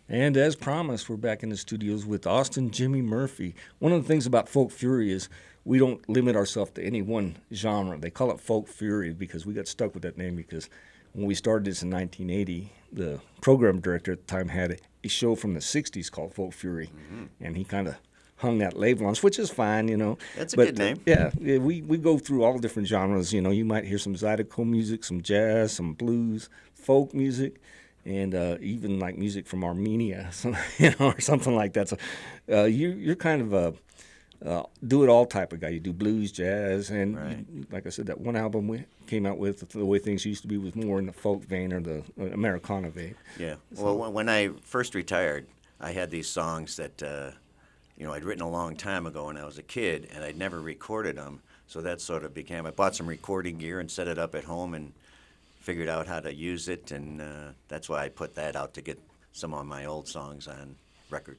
And as promised, we're back in the studios with Austin Jimmy Murphy. One of the things about Fulk Fury is we don't limit ourselves to any one genre. They call it Fulk Fury because we got stuck with that name because when we started this in 1980, the program director at the time had a show from the 60s called Fulk Fury, and he kind of hung that label on us, which is fine, you know. That's a But good name. yeah, we go through all different genres. You know, you might hear some zydeco music, some jazz, some blues, folk music, and even like music from Armenia, or something like that. So you're kind of a do it all type of guy. You do blues, jazz, and Right. like I said, that one album we came out with, The Way Things Used to Be, was more in the folk vein or the Americana vein. Yeah. Well, when I first retired, I had these songs that I'd written a long time ago when I was a kid, and I'd never recorded them. So that sort of became. I bought some recording gear and set it up at home and figured out how to use it, and that's why I put that out to get some of my old songs on record.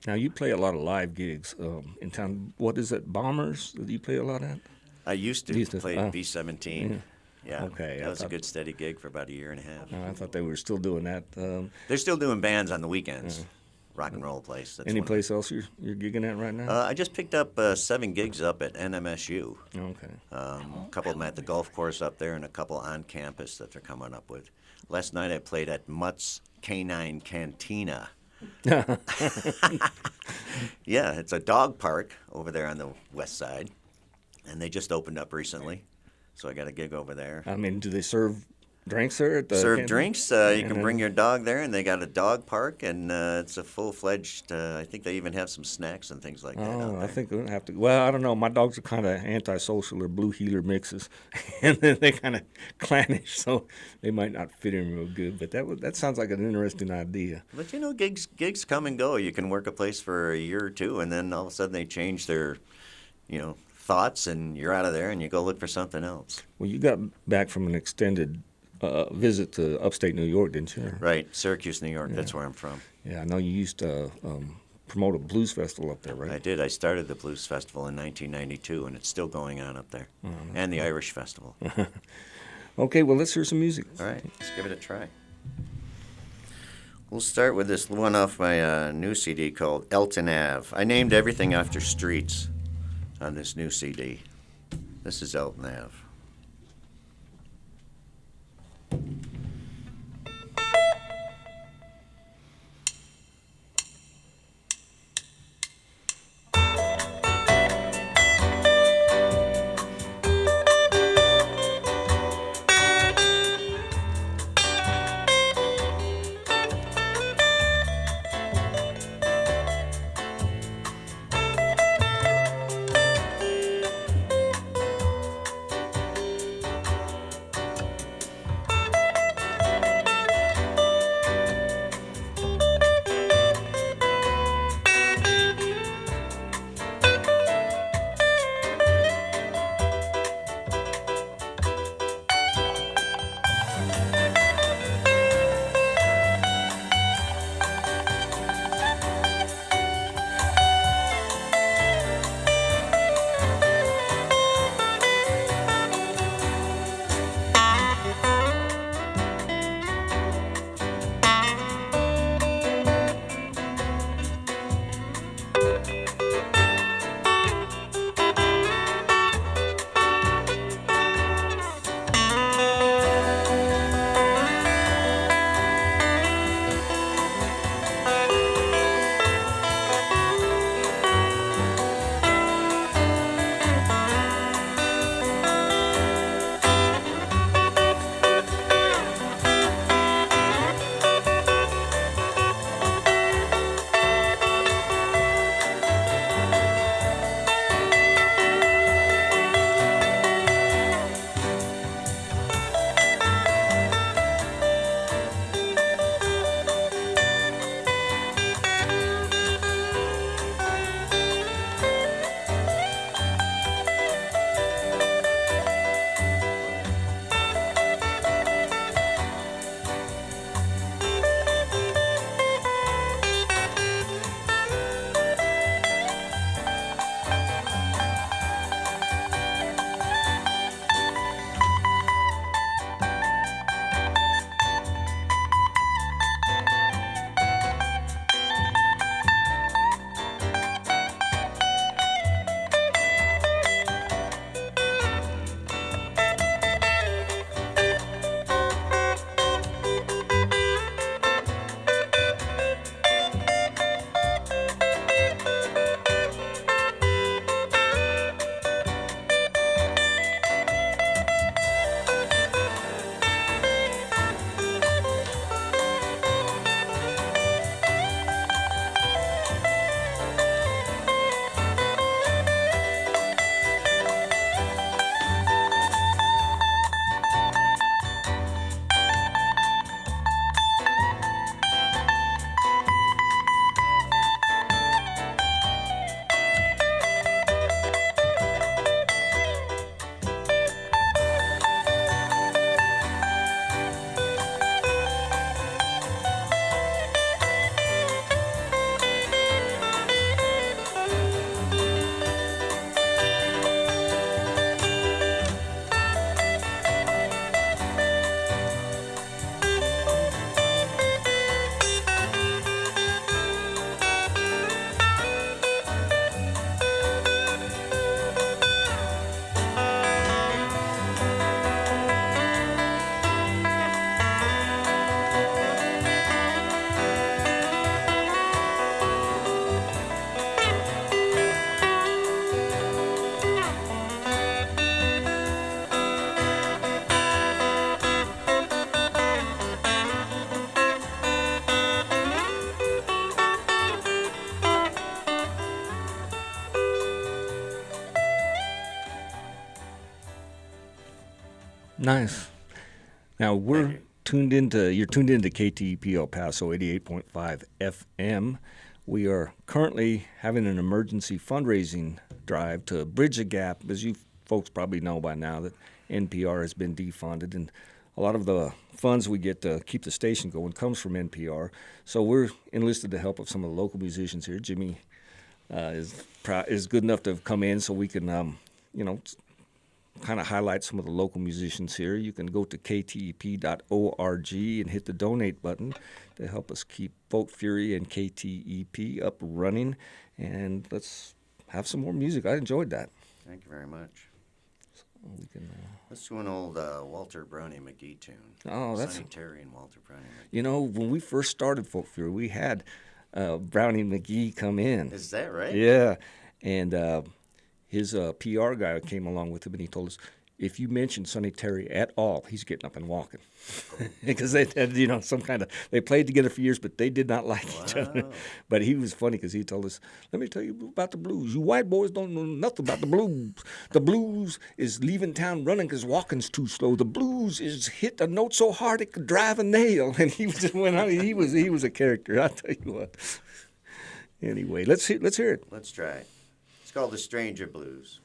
Now you play a lot of live gigs in town. What is it, Bombers? That you play a lot at? I used to play oh. B-17. Yeah. Okay, That I was a thought- good steady gig for about a year and a half. I thought they were still doing that. They're still doing bands on the weekends. Rock and roll place. That's Any one. place else you're gigging at right now? I just picked up 7 gigs up at NMSU. Okay. A couple of them at the golf course up there and a couple on campus that they're coming up with. Last night I played at Mutt's Canine Cantina. Yeah, it's a dog park over there on the west side, and they just opened up recently, so I got a gig over there. I mean, do they serve drinks there at the Serve canteen? drinks. You can bring your dog there, and they got a dog park, and it's a full-fledged. I think they even have some snacks and things like that. out Oh, there. I think we'll have to. Well, I don't know. My dogs are kind of antisocial. They're blue heeler mixes, and then they kind of clannish, so they might not fit in real good. But that sounds like an interesting idea. But gigs come and go. You can work a place for a year or two, and then all of a sudden they change their, thoughts, and you're out of there, and you go look for something else. Well, you got back from an extended visit to upstate New York, didn't you? Right, Syracuse, New York. That's where I'm from. Yeah, I know you used to promote a blues festival up there, right? I did. I started the Blues Festival in 1992, and it's still going on up there, and the Irish Festival. Okay, well, let's hear some music. All right, let's give it a try. We'll start with this one off my new CD called Elton Ave. I named everything after streets on this new CD. This is Elton Ave. Nice. Now Thank you. you're tuned into KTEP El Paso 88.5 FM. We are currently having an emergency fundraising drive to bridge the gap. As you folks probably know by now, that NPR has been defunded, and a lot of the funds we get to keep the station going comes from NPR. So we're enlisted the help of some of the local musicians here. Jimmy is good enough to have come in so we can, kind of highlight some of the local musicians here. You can go to ktep.org and hit the donate button to help us keep Fulk Fury and KTEP up running. And let's have some more music. I enjoyed that. Thank you very much. So we can, Let's do an old Walter Brownie McGee tune. Oh, that's... Sonny Terry and Walter Brownie McGee. You know, when we first started Fulk Fury, we had Brownie McGee come in. Is that right? Yeah. And his PR guy came along with him, and he told us, if you mention Sonny Terry at all, he's getting up and walking. Because they had, they played together for years, but they did not like each other. But he was funny because he told us, let me tell you about the blues. You white boys don't know nothing about the blues. The blues is leaving town running because walking's too slow. The blues is hit a note so hard it could drive a nail. And he just went on. He was a character, I'll tell you what. Anyway, let's hear it. Let's try it. It's called the Stranger Blues.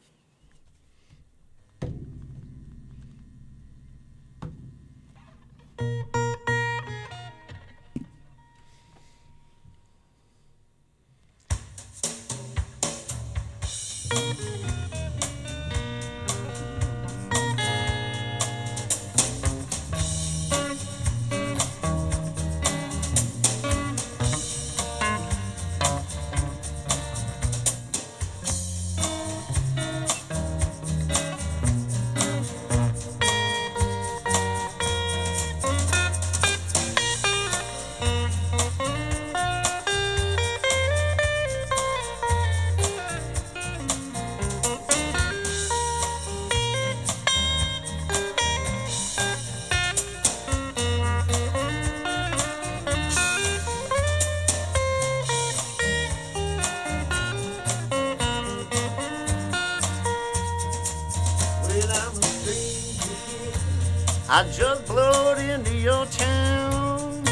I just blowed into your town.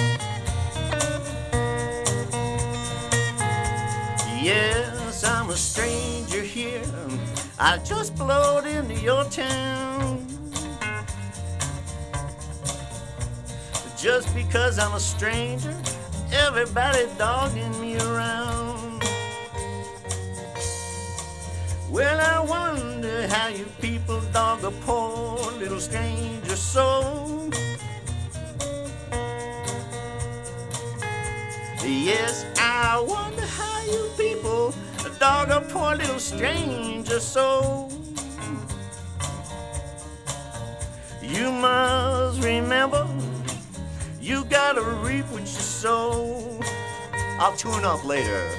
Yes, I'm a stranger here. I just blowed into your town. Just because I'm a stranger, everybody dogging me around. Well, I wonder how you people dog a poor little stranger soul. Yes, I wonder how you people dog a poor little stranger soul. You must remember, you gotta reap what you sow. I'll tune up later.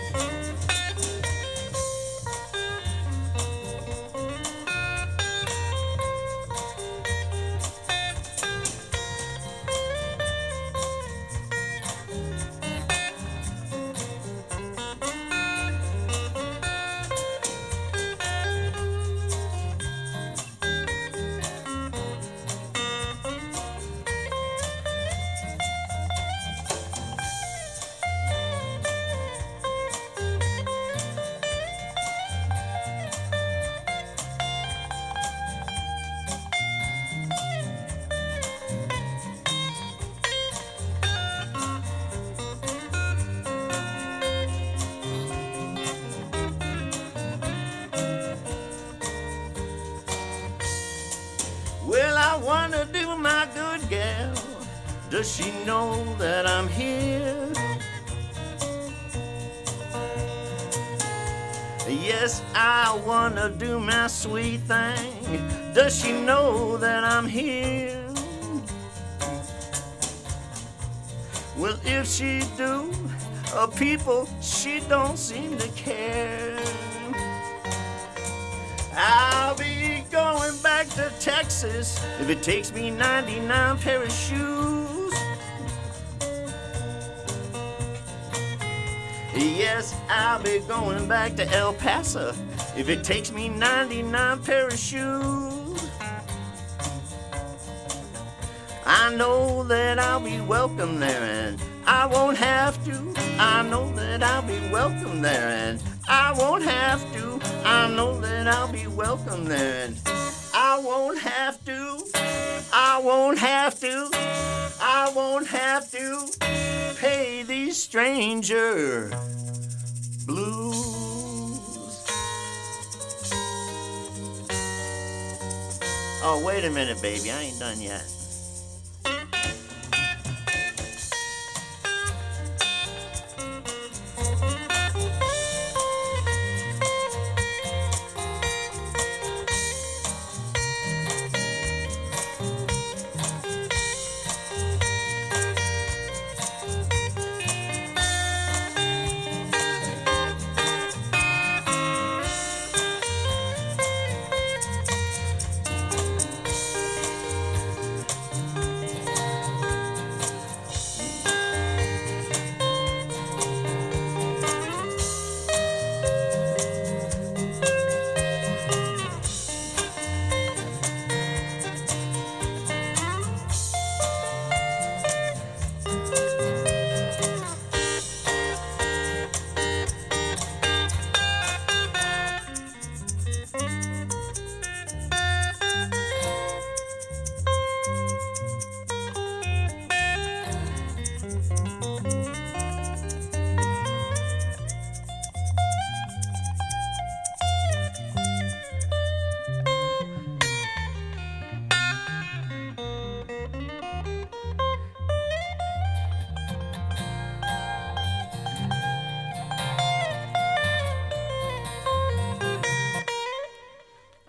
Well, I wonder, do my good gal, does she know that I'm here? Yes, I wanna do my sweet thing, does she know that I'm here? Well, if she do, people, she don't seem to care. I'll be going back to Texas if it takes me 99 pair of shoes. Yes, I'll be going back to El Paso if it takes me 99 pair of shoes. I know that I'll be welcome there and I won't have to. I know that I'll be welcome there and I won't have to. I know that I'll be welcome there and I won't have to. I won't have to. I won't have to pay these stranger blues. Oh, wait a minute, baby. I ain't done yet.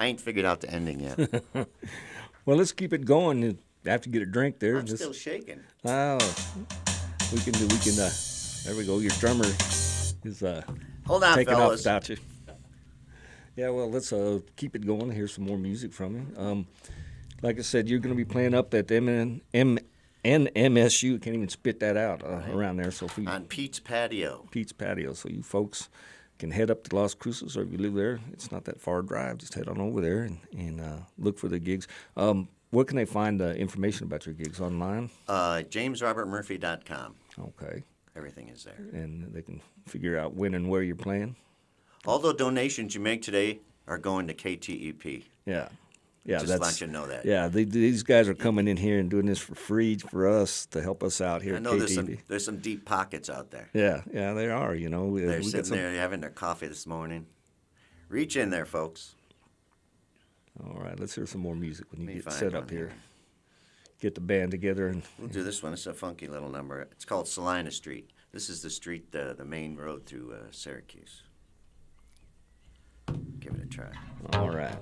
I ain't figured out the ending yet. Well, let's keep it going. I have to get a drink there. I'm still shaking. Oh, we can. There we go. Your drummer is Hold on, taking off fellas. without you. Yeah, well, let's keep it going. Hear some more music from you. Like I said, you're going to be playing up at NMSU. Can't even spit that out around there. So if we, On Pete's Patio. Pete's Patio. So you folks can head up to Las Cruces, or if you live there, it's not that far a drive. Just head on over there and look for the gigs. Where can they find information about your gigs online? JamesRobertMurphy.com. Okay. Everything is there. And they can figure out when and where you're playing. All the donations you make today are going to KTEP. Yeah. Yeah, Just let you know that. Yeah, these guys are coming in here and doing this for free for us to help us out here I at know KTEP. there's some deep pockets out there. Yeah, there are. You know, They're we sitting got some. there having their coffee this morning. Reach in there, folks. All right, let's hear some more music when you Let me get find set one up here. Get the band together and We'll do this one. It's a funky little number. It's called Salina Street. This is the street, the main road through Syracuse. Give it a try. all right.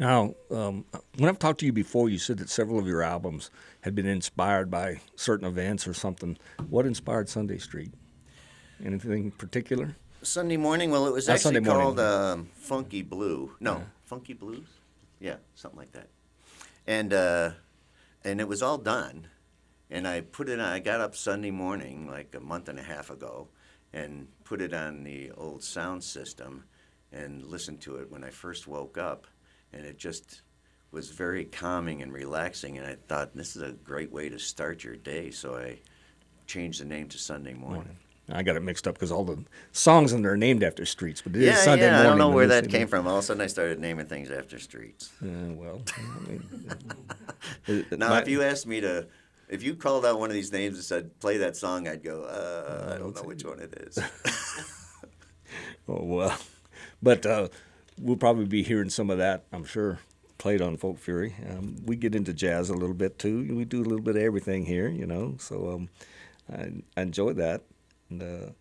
Now, when I've talked to you before, you said that several of your albums had been inspired by certain events or something. What inspired Sunday Street? Anything in particular? Sunday morning, well, it was Sunday actually morning. called Funky Blue. No, Funky Blues? Yeah, something like that. And it was all done. And I put it on, I got up Sunday morning, like a month and a half ago, and put it on the old sound system and listened to it when I first woke up. And it just was very calming and relaxing. And I thought, this is a great way to start your day. So I changed the name to Sunday morning. I got it mixed up because all the songs in there are named after streets, but it is Sunday yeah, morning. I don't know where when that came from. All of a sudden, I started naming things after streets. Well, I mean, Now, if you asked me to, if you called out one of these names and said, play that song, I'd go, I don't know which one it is. oh well, but we'll probably be hearing some of that, I'm sure, played on Fulk Fury. We get into jazz a little bit too. We do a little bit of everything here, you know. So I enjoy that. And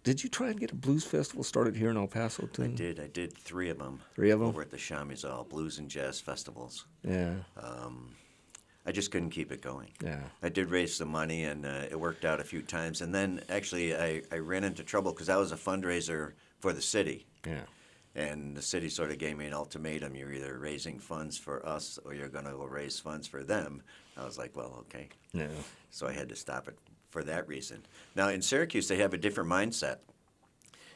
did you try and get a blues festival started here in El Paso too? I did 3 of them. 3 of them? Over at the Chamizal Blues and Jazz Festivals. Yeah. I just couldn't keep it going. Yeah. I did raise some money, and it worked out a few times. And then, actually, I ran into trouble because I was a fundraiser for the city. Yeah. And the city sort of gave me an ultimatum. You're either raising funds for us or you're going to go raise funds for them. I was like, well, okay. Yeah. So I had to stop it for that reason. Now, in Syracuse, they have a different mindset.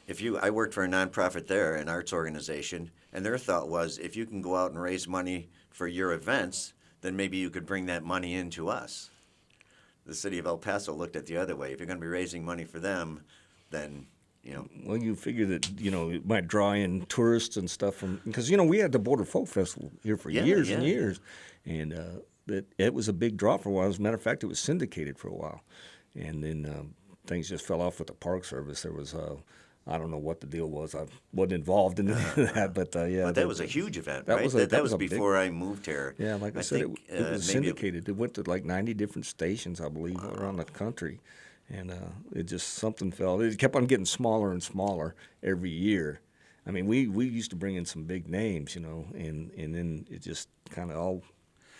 I worked for a nonprofit there, an arts organization, and their thought was, if you can go out and raise money for your events, then maybe you could bring that money into us. The city of El Paso looked at the other way. If you're going to be raising money for them, then, you know. Well, you figure that, you know, it might draw in tourists and stuff from, because, you know, we had the Border Folk Festival here for years and years, and it was a big draw for a while. As a matter of fact, it was syndicated for a while, and then things just fell off with the Park Service. There was I don't know what the deal was. I wasn't involved in that, but yeah. But that was a huge event, that right? was that was big, before I moved here. Yeah, like I said, think, it was maybe syndicated. It went to like 90 different stations, I believe, around the country. And it just, something fell. It kept on getting smaller and smaller every year. I mean, we used to bring in some big names, you know, and then it just kind of all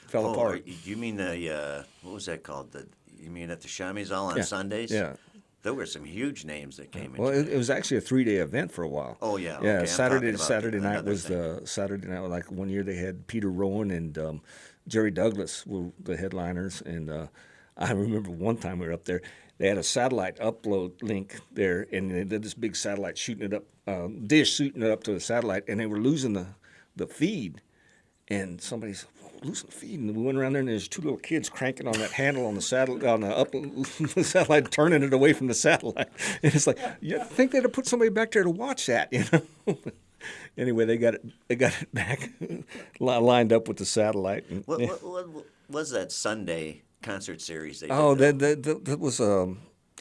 fell apart. You mean what was that called? You mean at the Chamizal on Sundays? Yeah. There were some huge names that came in. Well, it was actually a 3-day event for a while. Oh, yeah. Yeah, Okay, Saturday night was thing. Saturday night. Like one year they had Peter Rowan and Jerry Douglas were the headliners. And I remember one time we were up there, they had a satellite upload link there, and they did this big satellite shooting it up, dish shooting it up to the satellite, and they were losing the feed. And somebody's losing the feed, and we went around there, and there's 2 little kids cranking on that handle on the the satellite, turning it away from the satellite. And it's like, you think they'd have put somebody back there to watch that, you know? Anyway, they got it back, lined up with the satellite. And, What was that Sunday concert series they did? oh, that was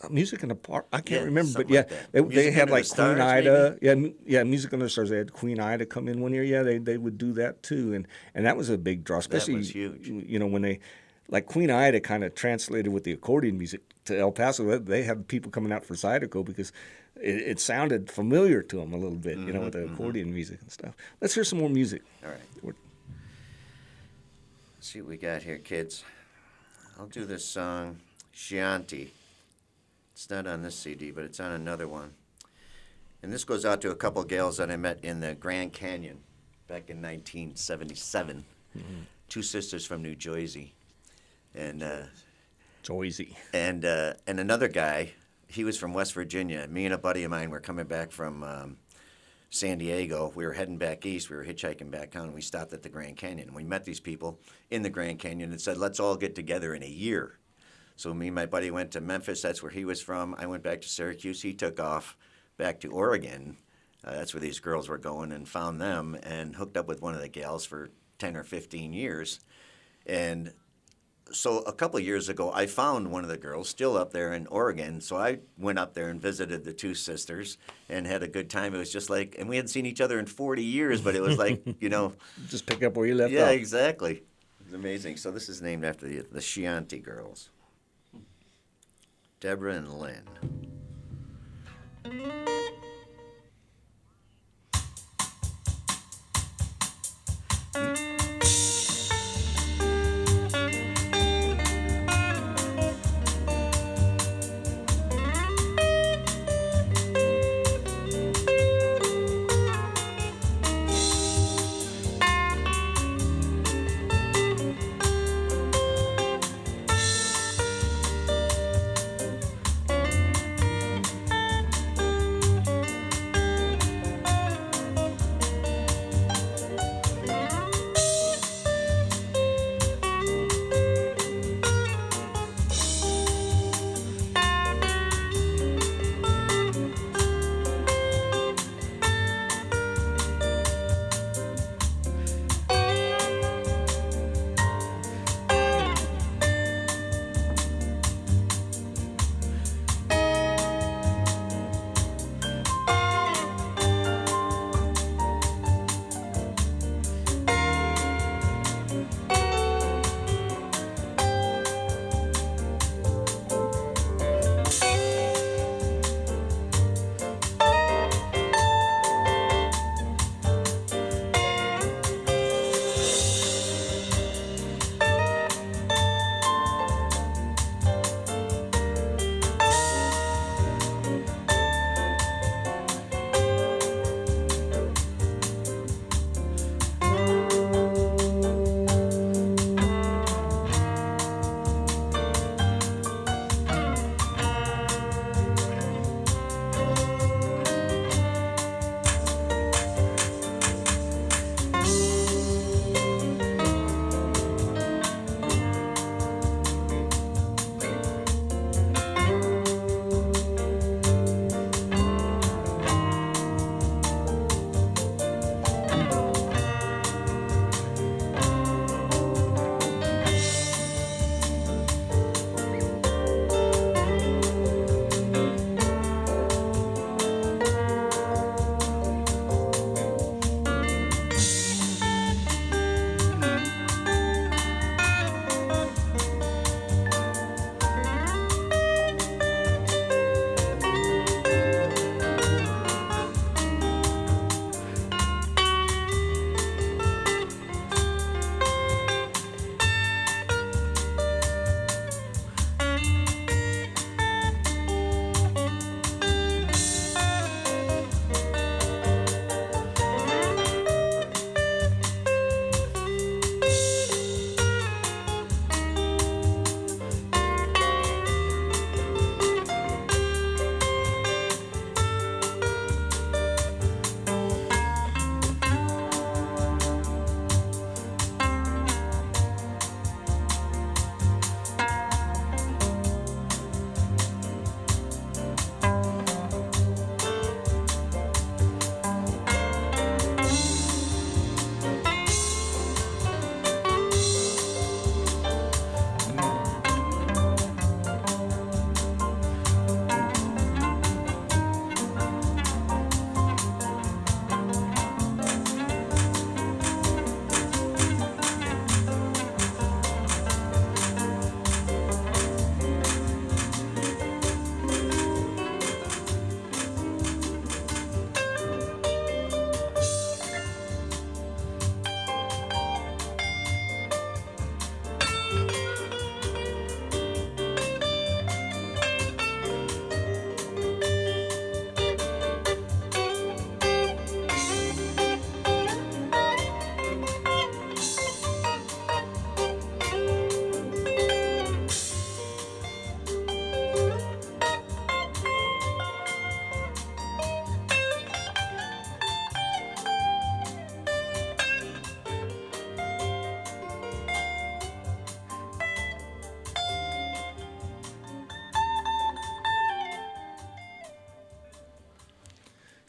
Music in the Park. I can't remember, but something yeah, like that. they had Under the like Stars, Queen Ida. Yeah, Music Under the Stars. They had Queen Ida come in one year. Yeah, they would do that too, and that was a big draw. Especially, was huge. You know, when they, like Queen Ida kind of translated with the accordion music to El Paso. They had people coming out for Zydeco because it sounded familiar to them a little bit, you know, with the accordion music and stuff. Let's hear some more music. All right. Let's see what we got here, kids. I'll do this song, Chianti. It's not on this CD, but it's on another one. And this goes out to a couple gals that I met in the Grand Canyon back in 1977. 2 sisters from New Jersey. And Joyzy. and another guy, he was from West Virginia. Me and a buddy of mine were coming back from San Diego. We were heading back east. We were hitchhiking back home, and we stopped at the Grand Canyon. And we met these people in the Grand Canyon and said, let's all get together in a year. So me and my buddy went to Memphis. That's where he was from. I went back to Syracuse. He took off back to Oregon. That's where these girls were going, and found them and hooked up with one of the gals for 10 or 15 years. And so a couple of years ago, I found one of the girls still up there in Oregon. So I went up there and visited the 2 sisters and had a good time. It was just like, and we hadn't seen each other in 40 years, but it was like, you know. Just pick up where you left off. Yeah, exactly. It was amazing. So this is named after the Chianti girls. Deborah and Lynn.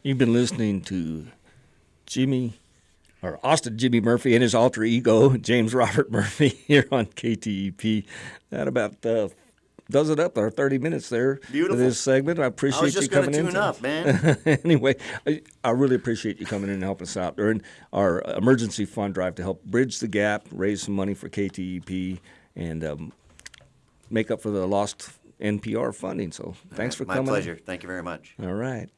You've been listening to Austin Jimmy Murphy and his alter ego, James Robert Murphy, here on KTEP. That about does it up, our 30 minutes there. Beautiful. For this segment. I appreciate you coming in. I was just going to tune up, man. Anyway, I really appreciate you coming in and helping us out during our emergency fund drive to help bridge the gap, raise some money for KTEP, and make up for the lost NPR funding. So thanks for coming. My pleasure. Thank you very much. All right.